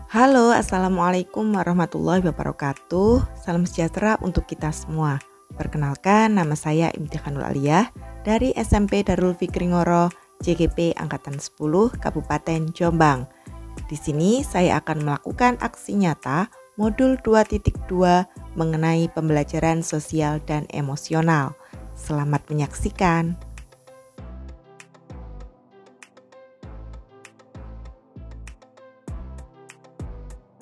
Halo, Assalamualaikum warahmatullahi wabarakatuh. Salam sejahtera untuk kita semua. Perkenalkan, nama saya Imtihanul Aliyah dari SMP Darul Fikri Ngoro, JGP Angkatan 10, Kabupaten Jombang. Di sini saya akan melakukan aksi nyata modul 2.2 mengenai pembelajaran sosial dan emosional. Selamat menyaksikan.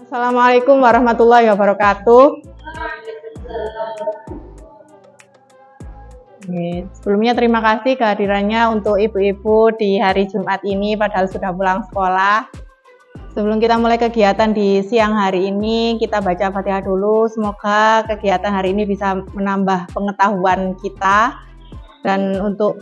Assalamualaikum warahmatullahi wabarakatuh. Sebelumnya terima kasih kehadirannya untuk ibu-ibu di hari Jumat ini padahal sudah pulang sekolah. Sebelum kita mulai kegiatan di siang hari ini, kita baca Fatihah dulu. Semoga kegiatan hari ini bisa menambah pengetahuan kita dan untuk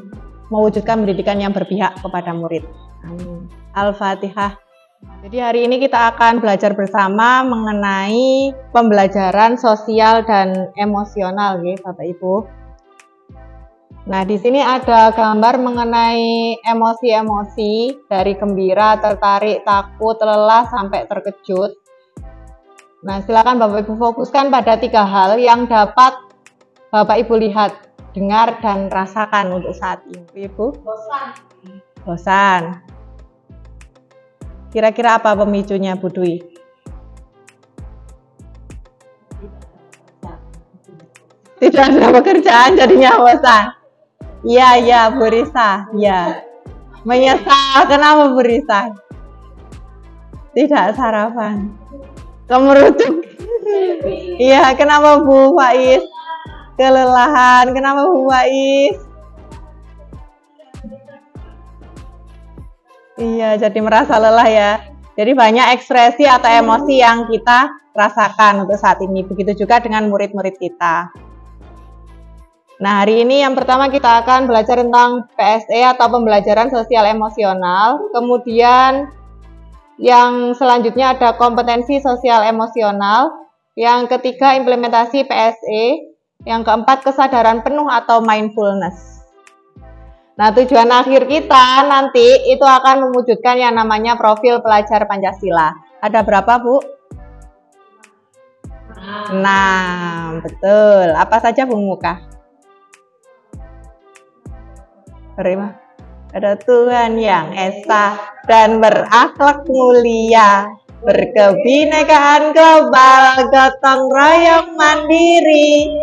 mewujudkan pendidikan yang berpihak kepada murid. Amin. Al-Fatihah. Jadi hari ini kita akan belajar bersama mengenai pembelajaran sosial dan emosional, ya, Bapak Ibu. Nah, di sini ada gambar mengenai emosi-emosi dari gembira, tertarik, takut, lelah, sampai terkejut. Nah, silakan Bapak Ibu fokuskan pada 3 hal yang dapat Bapak Ibu lihat, dengar, dan rasakan untuk saat ini. Ibu? Bosan. Kira-kira apa pemicunya, Bu Dwi? Tidak ada pekerjaan, jadinya bosan. Iya, Bu Risa. Iya. Menyesal. Kenapa, Bu Risa? Tidak sarapan. Kemerutuk. Iya, kenapa, Bu Faiz? Kelelahan. Kenapa, Bu Faiz? Iya, jadi merasa lelah ya. Jadi banyak ekspresi atau emosi yang kita rasakan untuk saat ini. Begitu juga dengan murid-murid kita. Nah, hari ini yang pertama kita akan belajar tentang PSE atau pembelajaran sosial emosional. Kemudian yang selanjutnya ada kompetensi sosial emosional. Yang ketiga implementasi PSE. Yang keempat kesadaran penuh atau mindfulness. Nah, tujuan akhir kita nanti itu akan mewujudkan yang namanya profil pelajar Pancasila. Ada berapa, Bu? 6, betul. Apa saja, Bu Muka? Berima. Ada Tuhan yang esa dan berakhlak mulia, berkebinekaan global, gotong royong mandiri,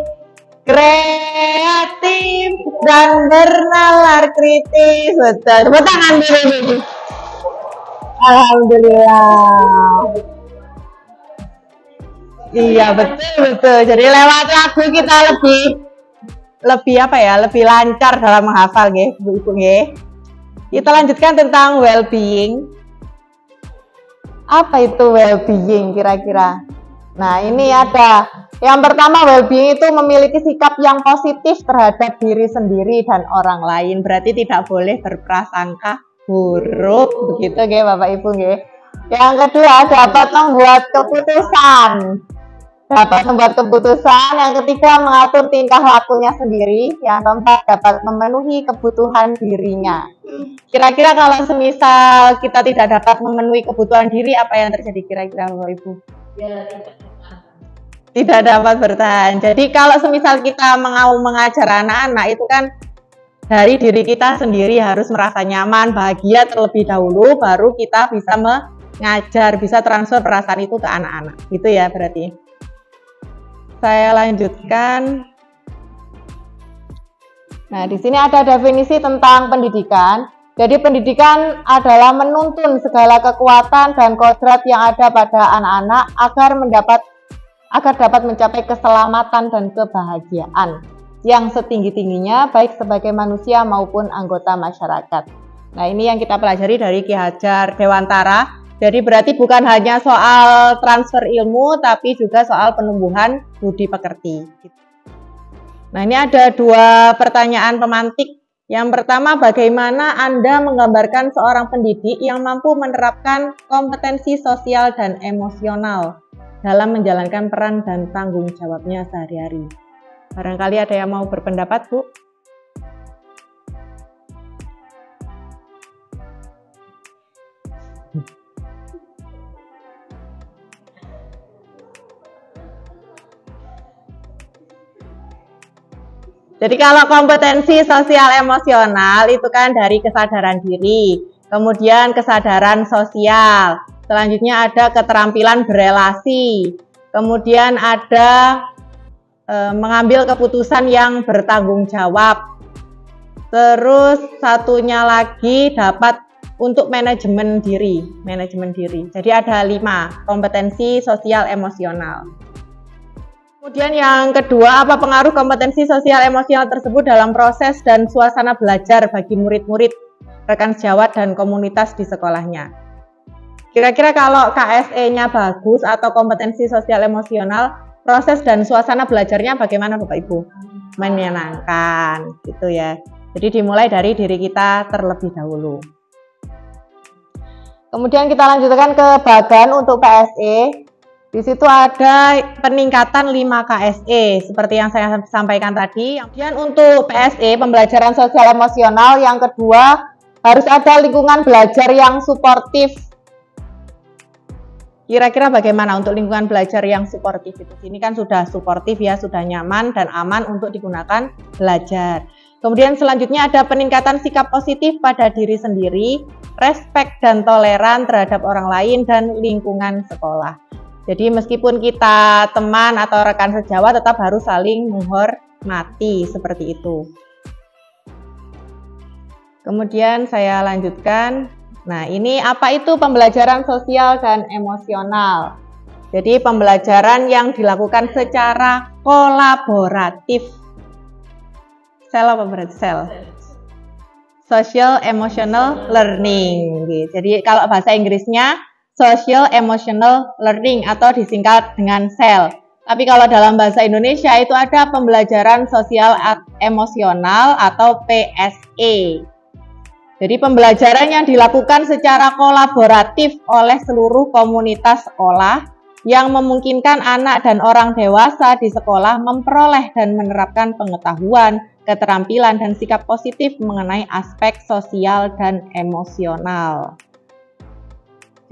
kreatif dan bernalar kritis. Betul. Tepuk tangan dulu. Alhamdulillah. Iya, betul. Jadi lewat lagu kita lebih apa ya? Lebih lancar dalam menghafal, nggih, Bu Ibu nggih. Kita lanjutkan tentang well-being. Apa itu well-being kira-kira? Nah, ini ada. Yang pertama, well-being itu memiliki sikap yang positif terhadap diri sendiri dan orang lain. Berarti tidak boleh berprasangka buruk. Begitu nggih, Bapak Ibu nggih. Yang kedua, dapat membuat keputusan. Yang ketiga, mengatur tingkah lakunya sendiri. Yang keempat, dapat memenuhi kebutuhan dirinya. Kira-kira kalau semisal kita tidak dapat memenuhi kebutuhan diri, apa yang terjadi kira-kira, Bapak Ibu? Tidak dapat bertahan. Jadi kalau semisal kita mau mengajar anak-anak itu kan dari diri kita sendiri harus merasa nyaman, bahagia terlebih dahulu, baru kita bisa mengajar, bisa transfer perasaan itu ke anak-anak. Gitu ya berarti. Saya lanjutkan. Nah, di sini ada definisi tentang pendidikan. Jadi pendidikan adalah menuntun segala kekuatan dan kodrat yang ada pada anak-anak agar dapat mencapai keselamatan dan kebahagiaan yang setinggi-tingginya baik sebagai manusia maupun anggota masyarakat. Nah, ini yang kita pelajari dari Ki Hajar Dewantara. Jadi berarti bukan hanya soal transfer ilmu tapi juga soal penumbuhan budi pekerti. Nah, ini ada 2 pertanyaan pemantik. Yang pertama, bagaimana Anda menggambarkan seorang pendidik yang mampu menerapkan kompetensi sosial dan emosional dalam menjalankan peran dan tanggung jawabnya sehari-hari? Barangkali ada yang mau berpendapat, Bu? Jadi kalau kompetensi sosial emosional itu kan dari kesadaran diri, kemudian kesadaran sosial, selanjutnya ada keterampilan berelasi, kemudian ada mengambil keputusan yang bertanggung jawab, terus satunya lagi dapat untuk manajemen diri. Jadi ada 5 kompetensi sosial emosional. Kemudian yang kedua, apa pengaruh kompetensi sosial emosional tersebut dalam proses dan suasana belajar bagi murid-murid, rekan sejawat, dan komunitas di sekolahnya? Kira-kira kalau KSE-nya bagus atau kompetensi sosial emosional, proses dan suasana belajarnya bagaimana Bapak Ibu? Menyenangkan, gitu ya. Jadi dimulai dari diri kita terlebih dahulu. Kemudian kita lanjutkan ke bagan untuk KSE. Di situ ada peningkatan 5 KSE seperti yang saya sampaikan tadi. Kemudian untuk PSE, pembelajaran sosial emosional, yang kedua harus ada lingkungan belajar yang suportif. Kira-kira bagaimana untuk lingkungan belajar yang suportif itu? Ini kan sudah suportif ya, sudah nyaman dan aman untuk digunakan belajar. Kemudian selanjutnya ada peningkatan sikap positif pada diri sendiri, respek dan toleran terhadap orang lain dan lingkungan sekolah. Jadi meskipun kita teman atau rekan sejawat tetap harus saling menghormati, seperti itu. Kemudian saya lanjutkan. Nah, ini apa itu pembelajaran sosial dan emosional? Jadi pembelajaran yang dilakukan secara kolaboratif. Sel apa berarti sel? Social Emotional Learning. Jadi kalau bahasa Inggrisnya Social Emotional Learning atau disingkat dengan SEL. Tapi kalau dalam bahasa Indonesia itu ada pembelajaran sosial emosional atau PSE. Jadi pembelajaran yang dilakukan secara kolaboratif oleh seluruh komunitas sekolah yang memungkinkan anak dan orang dewasa di sekolah memperoleh dan menerapkan pengetahuan, keterampilan, dan sikap positif mengenai aspek sosial dan emosional.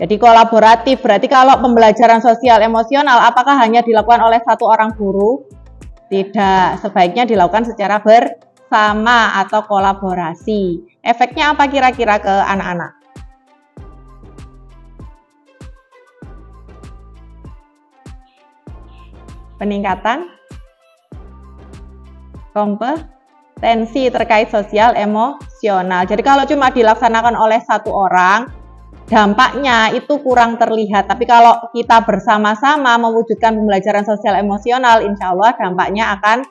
Jadi kolaboratif, berarti kalau pembelajaran sosial emosional apakah hanya dilakukan oleh satu orang guru? Tidak, sebaiknya dilakukan secara bersama atau kolaborasi. Efeknya apa kira-kira ke anak-anak? Peningkatan kompetensi terkait sosial emosional. Jadi kalau cuma dilaksanakan oleh satu orang, dampaknya itu kurang terlihat, tapi kalau kita bersama-sama mewujudkan pembelajaran sosial emosional, insya Allah dampaknya akan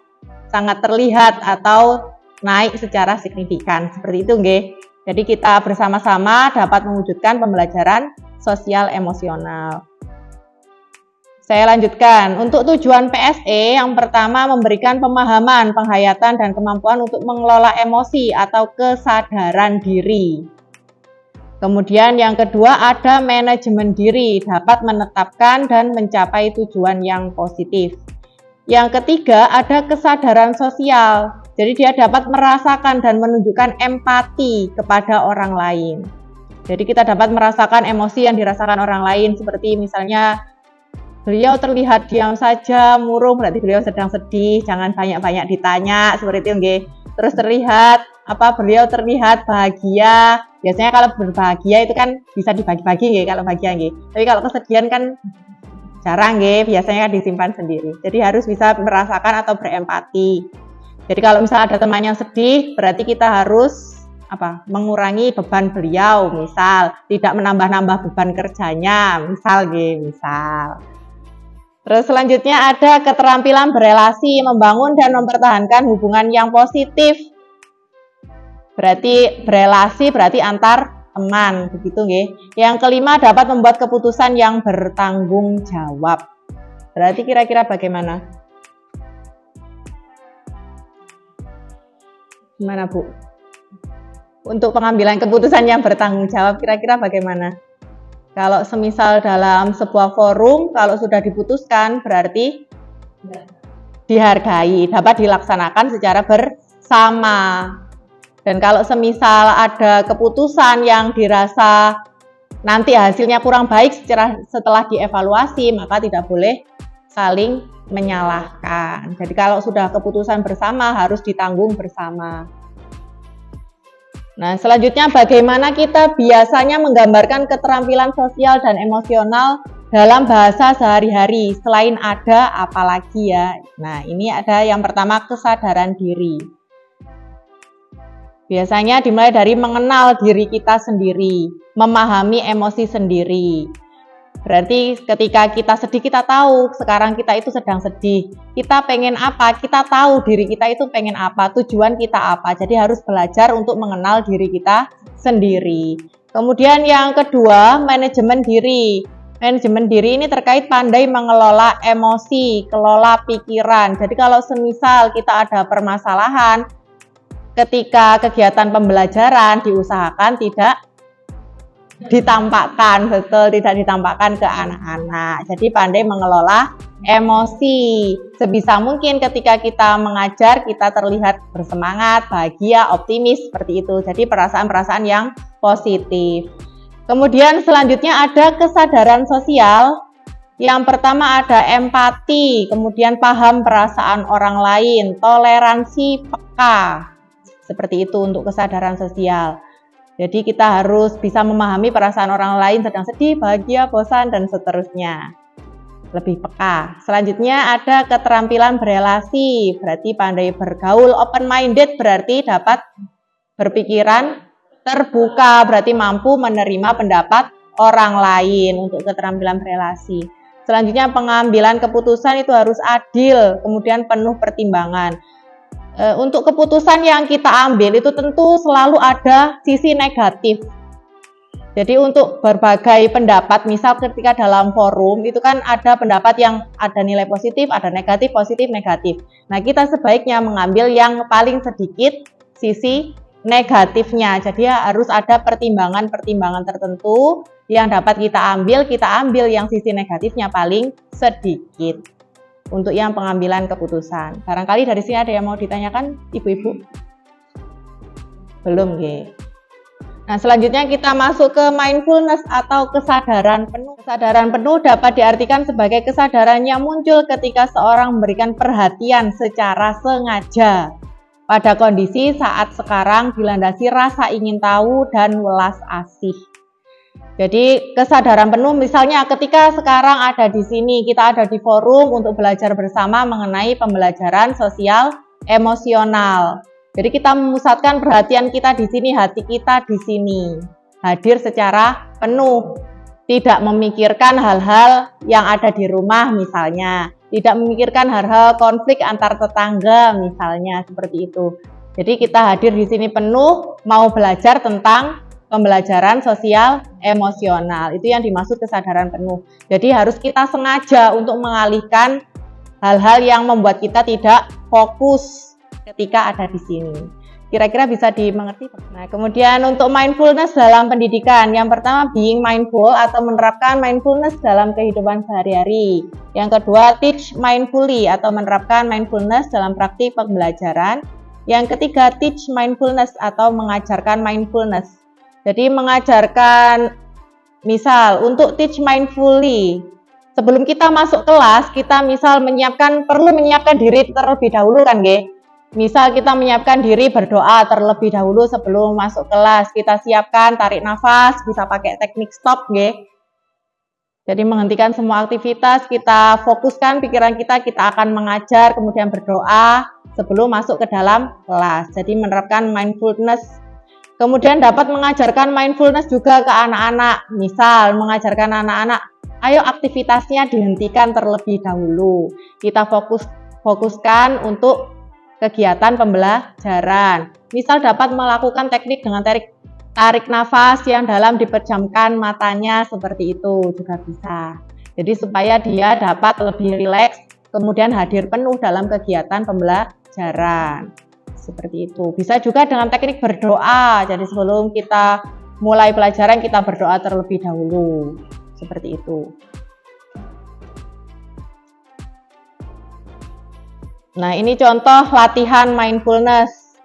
sangat terlihat atau naik secara signifikan, seperti itu nggih. Jadi kita bersama-sama dapat mewujudkan pembelajaran sosial emosional. Saya lanjutkan, untuk tujuan PSE yang pertama memberikan pemahaman, penghayatan, dan kemampuan untuk mengelola emosi atau kesadaran diri. Kemudian yang kedua ada manajemen diri, dapat menetapkan dan mencapai tujuan yang positif. Yang ketiga ada kesadaran sosial, jadi dia dapat merasakan dan menunjukkan empati kepada orang lain. Jadi kita dapat merasakan emosi yang dirasakan orang lain, seperti misalnya beliau terlihat diam saja, murung, berarti beliau sedang sedih, jangan banyak-banyak ditanya, seperti itu nggih. Terus beliau terlihat bahagia. Biasanya kalau berbahagia itu kan bisa dibagi-bagi nggih, kalau bahagia nggih. Tapi kalau kesedihan kan jarang nggih, biasanya kan disimpan sendiri. Jadi harus bisa merasakan atau berempati. Jadi kalau misalnya ada teman yang sedih, berarti kita harus mengurangi beban beliau, misal tidak menambah-nambah beban kerjanya, misal nggih, misal. Terus selanjutnya ada keterampilan berelasi, membangun dan mempertahankan hubungan yang positif. Berarti berelasi berarti antar teman, begitu nggih. Yang kelima dapat membuat keputusan yang bertanggung jawab. Berarti kira-kira bagaimana? Gimana Bu? Untuk pengambilan keputusan yang bertanggung jawab kira-kira bagaimana? Kalau semisal dalam sebuah forum, kalau sudah diputuskan berarti dihargai, dapat dilaksanakan secara bersama. Dan kalau semisal ada keputusan yang dirasa nanti hasilnya kurang baik setelah dievaluasi, maka tidak boleh saling menyalahkan. Jadi kalau sudah keputusan bersama harus ditanggung bersama. Nah, selanjutnya bagaimana kita biasanya menggambarkan keterampilan sosial dan emosional dalam bahasa sehari-hari, selain ada apalagi ya. Nah, ini ada yang pertama, kesadaran diri. Biasanya dimulai dari mengenal diri kita sendiri, memahami emosi sendiri. Berarti ketika kita sedih, kita tahu sekarang kita itu sedang sedih. Kita pengen apa, kita tahu diri kita itu pengen apa, tujuan kita apa. Jadi harus belajar untuk mengenal diri kita sendiri. Kemudian yang kedua, manajemen diri. Manajemen diri ini terkait pandai mengelola emosi, kelola pikiran. Jadi kalau semisal kita ada permasalahan, ketika kegiatan pembelajaran diusahakan tidak ditampakkan, tidak ditampakkan ke anak-anak. Jadi pandai mengelola emosi. Sebisa mungkin ketika kita mengajar, kita terlihat bersemangat, bahagia, optimis, seperti itu. Jadi perasaan-perasaan yang positif. Kemudian selanjutnya ada kesadaran sosial. Yang pertama ada empati, kemudian paham perasaan orang lain, toleransi, peka. Seperti itu untuk kesadaran sosial. Jadi kita harus bisa memahami perasaan orang lain sedang sedih, bahagia, bosan, dan seterusnya. Lebih peka. Selanjutnya ada keterampilan berelasi, berarti pandai bergaul, open-minded berarti dapat berpikiran terbuka, berarti mampu menerima pendapat orang lain untuk keterampilan berelasi. Selanjutnya pengambilan keputusan itu harus adil, kemudian penuh pertimbangan. Untuk keputusan yang kita ambil itu tentu selalu ada sisi negatif. Jadi untuk berbagai pendapat, misal ketika dalam forum itu kan ada pendapat yang ada nilai positif, ada negatif, positif, negatif. Nah, kita sebaiknya mengambil yang paling sedikit sisi negatifnya. Jadi harus ada pertimbangan-pertimbangan tertentu yang dapat kita ambil yang sisi negatifnya paling sedikit. Untuk yang pengambilan keputusan. Barangkali dari sini ada yang mau ditanyakan, ibu-ibu? Belum, nggih. Nah, selanjutnya kita masuk ke mindfulness atau kesadaran penuh. Kesadaran penuh dapat diartikan sebagai kesadaran yang muncul ketika seorang memberikan perhatian secara sengaja pada kondisi saat sekarang dilandasi rasa ingin tahu dan welas asih. Jadi kesadaran penuh misalnya ketika sekarang ada di sini, kita ada di forum untuk belajar bersama mengenai pembelajaran sosial emosional. Jadi kita memusatkan perhatian kita di sini, hati kita di sini. Hadir secara penuh, tidak memikirkan hal-hal yang ada di rumah misalnya, tidak memikirkan hal-hal konflik antar tetangga misalnya, seperti itu. Jadi kita hadir di sini penuh, mau belajar tentang pembelajaran sosial emosional. Itu yang dimaksud kesadaran penuh. Jadi harus kita sengaja untuk mengalihkan hal-hal yang membuat kita tidak fokus ketika ada di sini. Kira-kira bisa dimengerti? Nah, kemudian untuk mindfulness dalam pendidikan. Yang pertama, being mindful atau menerapkan mindfulness dalam kehidupan sehari-hari. Yang kedua, teach mindfully atau menerapkan mindfulness dalam praktik pembelajaran. Yang ketiga, teach mindfulness atau mengajarkan mindfulness. Jadi mengajarkan, misal untuk teach mindfully, sebelum kita masuk kelas, kita misal perlu menyiapkan diri terlebih dahulu kan, nggih? Misal kita menyiapkan diri berdoa terlebih dahulu sebelum masuk kelas, kita siapkan tarik nafas, bisa pakai teknik stop, nggih. Jadi menghentikan semua aktivitas, kita fokuskan pikiran kita akan mengajar, kemudian berdoa sebelum masuk ke dalam kelas. Jadi menerapkan mindfulness. Kemudian dapat mengajarkan mindfulness juga ke anak-anak. Misal mengajarkan anak-anak, ayo aktivitasnya dihentikan terlebih dahulu. Kita fokuskan untuk kegiatan pembelajaran. Misal dapat melakukan teknik dengan tarik nafas yang dalam, dipejamkan matanya, seperti itu juga bisa. Jadi supaya dia dapat lebih rileks, kemudian hadir penuh dalam kegiatan pembelajaran. Seperti itu. Bisa juga dengan teknik berdoa. Jadi sebelum kita mulai pelajaran, kita berdoa terlebih dahulu. Seperti itu. Nah, ini contoh latihan mindfulness.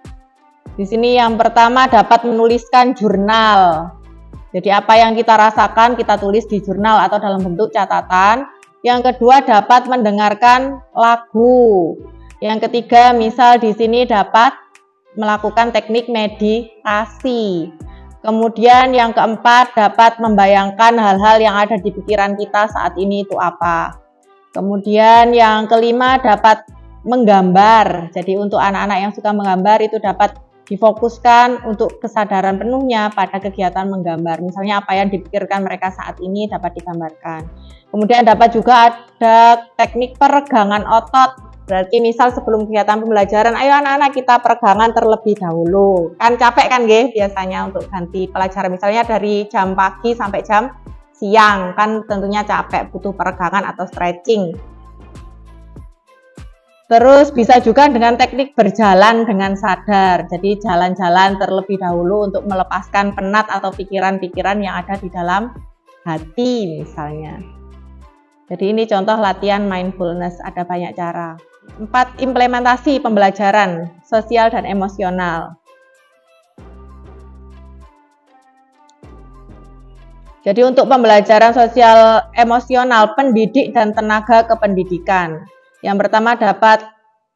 Di sini yang pertama dapat menuliskan jurnal. Jadi apa yang kita rasakan kita tulis di jurnal atau dalam bentuk catatan. Yang kedua, dapat mendengarkan lagu. Yang ketiga, misal di sini dapat melakukan teknik meditasi. Kemudian yang keempat, dapat membayangkan hal-hal yang ada di pikiran kita saat ini itu apa. Kemudian yang kelima, dapat menggambar. Jadi untuk anak-anak yang suka menggambar itu dapat difokuskan untuk kesadaran penuhnya pada kegiatan menggambar. Misalnya apa yang dipikirkan mereka saat ini dapat digambarkan. Kemudian dapat juga ada teknik peregangan otot. Berarti misal sebelum kegiatan pembelajaran, ayo anak-anak kita peregangan terlebih dahulu. Kan capek kan nggih biasanya untuk ganti pelajaran. Misalnya dari jam pagi sampai jam siang, kan tentunya capek, butuh peregangan atau stretching. Terus bisa juga dengan teknik berjalan dengan sadar. Jadi jalan-jalan terlebih dahulu untuk melepaskan penat atau pikiran-pikiran yang ada di dalam hati misalnya. Jadi ini contoh latihan mindfulness, ada banyak cara. 4. Implementasi pembelajaran sosial dan emosional. Jadi untuk pembelajaran sosial emosional, pendidik dan tenaga kependidikan. Yang pertama dapat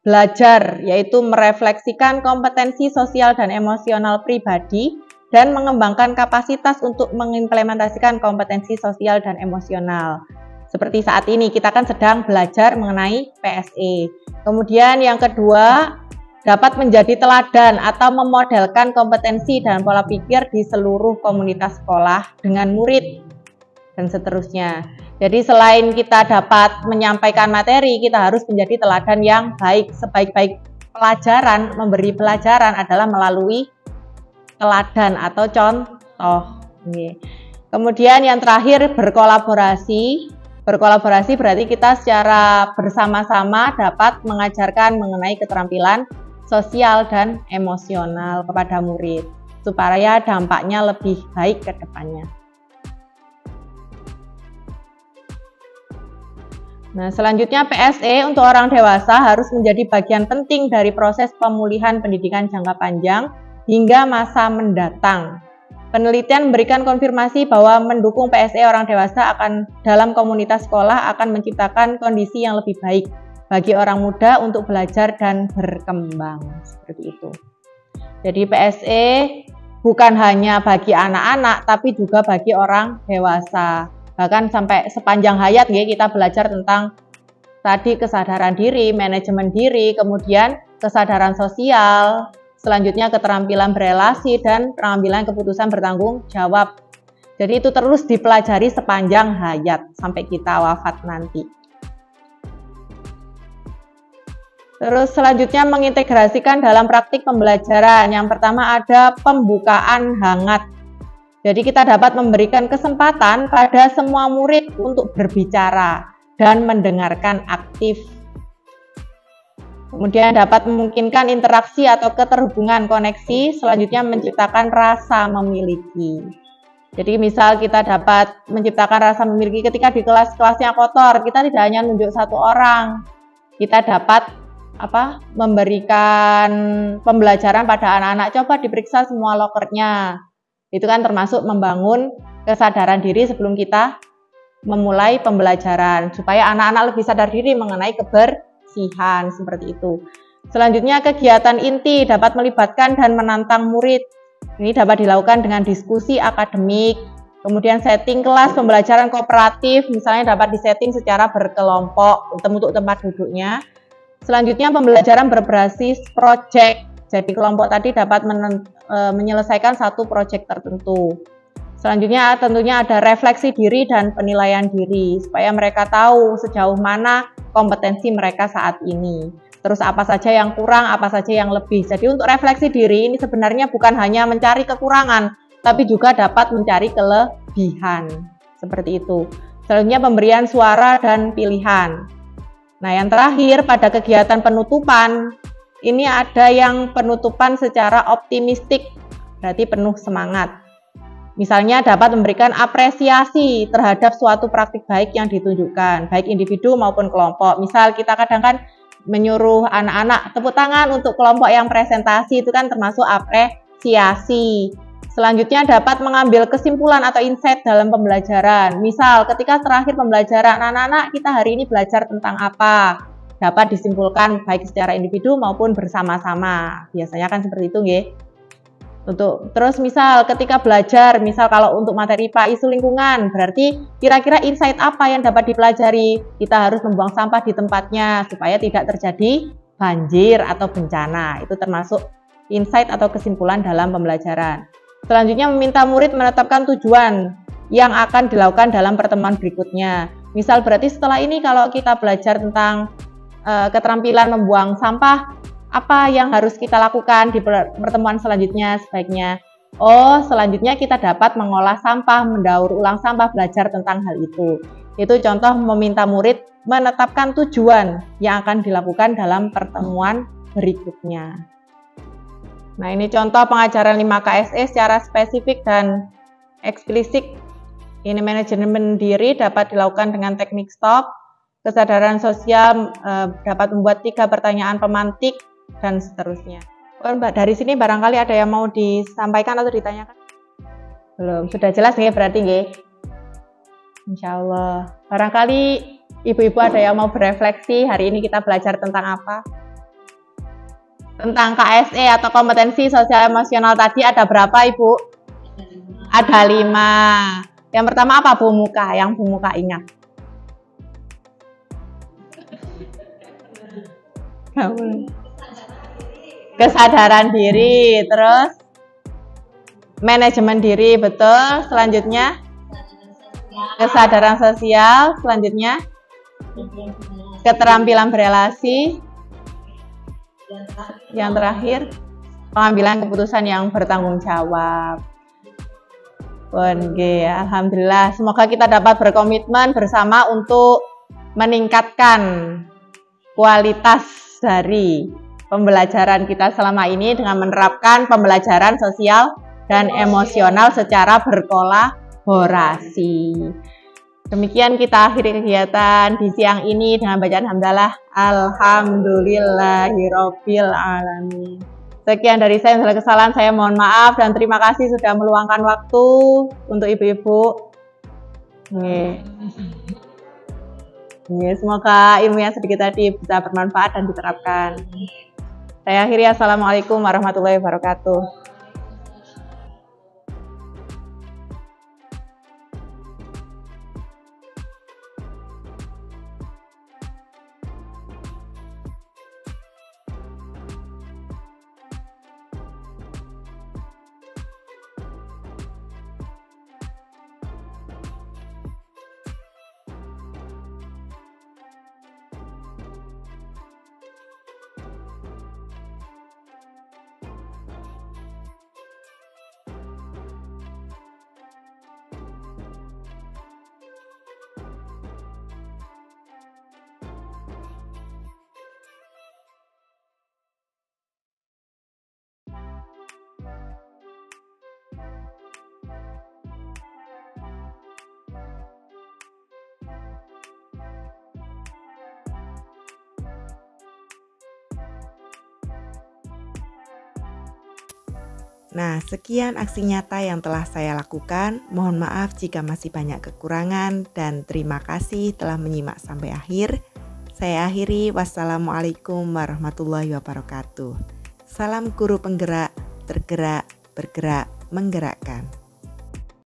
belajar, yaitu merefleksikan kompetensi sosial dan emosional pribadi dan mengembangkan kapasitas untuk mengimplementasikan kompetensi sosial dan emosional. Seperti saat ini kita kan sedang belajar mengenai PSE. Kemudian yang kedua, dapat menjadi teladan atau memodelkan kompetensi dan pola pikir di seluruh komunitas sekolah dengan murid dan seterusnya. Jadi selain kita dapat menyampaikan materi, kita harus menjadi teladan yang baik. Sebaik-baik pelajaran, memberi pelajaran adalah melalui teladan atau contoh. Kemudian yang terakhir, berkolaborasi. Berkolaborasi berarti kita secara bersama-sama dapat mengajarkan mengenai keterampilan sosial dan emosional kepada murid, supaya dampaknya lebih baik ke depannya. Nah, selanjutnya PSE untuk orang dewasa harus menjadi bagian penting dari proses pemulihan pendidikan jangka panjang hingga masa mendatang. Penelitian memberikan konfirmasi bahwa mendukung PSE orang dewasa akan dalam komunitas sekolah akan menciptakan kondisi yang lebih baik bagi orang muda untuk belajar dan berkembang. Seperti itu. Jadi PSE bukan hanya bagi anak-anak, tapi juga bagi orang dewasa. Bahkan sampai sepanjang hayat ya, kita belajar tentang tadi kesadaran diri, manajemen diri, kemudian kesadaran sosial, selanjutnya keterampilan berelasi dan pengambilan keputusan bertanggung jawab. Jadi itu terus dipelajari sepanjang hayat sampai kita wafat nanti. Terus selanjutnya mengintegrasikan dalam praktik pembelajaran. Yang pertama ada pembukaan hangat. Jadi kita dapat memberikan kesempatan pada semua murid untuk berbicara dan mendengarkan aktif. Kemudian dapat memungkinkan interaksi atau keterhubungan koneksi, selanjutnya menciptakan rasa memiliki. Jadi misal kita dapat menciptakan rasa memiliki ketika di kelas-kelasnya kotor, kita tidak hanya nunjuk satu orang. Kita dapat memberikan pembelajaran pada anak-anak, coba diperiksa semua lokernya. Itu kan termasuk membangun kesadaran diri sebelum kita memulai pembelajaran, supaya anak-anak lebih sadar diri mengenai kebersihan, seperti itu. Selanjutnya kegiatan inti dapat melibatkan dan menantang murid. Ini dapat dilakukan dengan diskusi akademik, kemudian setting kelas pembelajaran kooperatif, misalnya dapat disetting secara berkelompok untuk tempat duduknya. Selanjutnya pembelajaran berbasis project. Jadi kelompok tadi dapat menyelesaikan satu proyek tertentu. Selanjutnya tentunya ada refleksi diri dan penilaian diri, supaya mereka tahu sejauh mana kompetensi mereka saat ini. Terus apa saja yang kurang, apa saja yang lebih. Jadi untuk refleksi diri ini sebenarnya bukan hanya mencari kekurangan, tapi juga dapat mencari kelebihan. Seperti itu. Selanjutnya pemberian suara dan pilihan. Nah yang terakhir pada kegiatan penutupan, ini ada yang penutupan secara optimistik, berarti penuh semangat. Misalnya dapat memberikan apresiasi terhadap suatu praktik baik yang ditunjukkan, baik individu maupun kelompok. Misal kita kadang kan menyuruh anak-anak tepuk tangan untuk kelompok yang presentasi, itu kan termasuk apresiasi. Selanjutnya dapat mengambil kesimpulan atau insight dalam pembelajaran. Misal ketika terakhir pembelajaran, anak-anak kita hari ini belajar tentang apa? Dapat disimpulkan baik secara individu maupun bersama-sama. Biasanya kan seperti itu, nggih. Terus misal ketika belajar, misal kalau untuk materi IPA isu lingkungan, berarti kira-kira insight apa yang dapat dipelajari? Kita harus membuang sampah di tempatnya supaya tidak terjadi banjir atau bencana. Itu termasuk insight atau kesimpulan dalam pembelajaran. Selanjutnya meminta murid menetapkan tujuan yang akan dilakukan dalam pertemuan berikutnya. Misal berarti setelah ini kalau kita belajar tentang keterampilan membuang sampah, apa yang harus kita lakukan di pertemuan selanjutnya sebaiknya? Selanjutnya kita dapat mengolah sampah, mendaur ulang sampah, belajar tentang hal itu. Itu contoh meminta murid menetapkan tujuan yang akan dilakukan dalam pertemuan berikutnya. Nah, ini contoh pengajaran 5KSE secara spesifik dan eksplisit. Ini manajemen diri dapat dilakukan dengan teknik stop. Kesadaran sosial dapat membuat 3 pertanyaan pemantik dan seterusnya. Dari sini barangkali ada yang mau disampaikan atau ditanyakan? Belum, sudah jelas nih berarti nggih. Insya Allah. Barangkali ibu-ibu ada yang mau berefleksi, hari ini kita belajar tentang apa? Tentang KSE atau kompetensi sosial emosional tadi ada berapa, Ibu? Ada 5. Yang pertama apa, Bu Muka? Yang Bu Muka ingat. Kesadaran diri, terus manajemen diri, betul. Selanjutnya kesadaran sosial, selanjutnya keterampilan berelasi. Yang terakhir, pengambilan keputusan yang bertanggung jawab. Alhamdulillah, semoga kita dapat berkomitmen bersama untuk meningkatkan kualitas dari pembelajaran kita selama ini dengan menerapkan pembelajaran sosial dan emosional secara berkolaborasi. Demikian kita akhiri kegiatan di siang ini dengan bacaan hamdalah alhamdulillahirabbil alamin. Sekian dari saya, segala kesalahan saya mohon maaf dan terima kasih sudah meluangkan waktu untuk ibu-ibu. Semoga ilmu yang sedikit tadi bisa bermanfaat dan diterapkan. Saya akhiri, assalamualaikum warahmatullahi wabarakatuh. Nah, sekian aksi nyata yang telah saya lakukan. Mohon maaf jika masih banyak kekurangan dan terima kasih telah menyimak sampai akhir. Saya akhiri, wassalamualaikum warahmatullahi wabarakatuh. Salam guru penggerak, tergerak, bergerak, menggerakkan.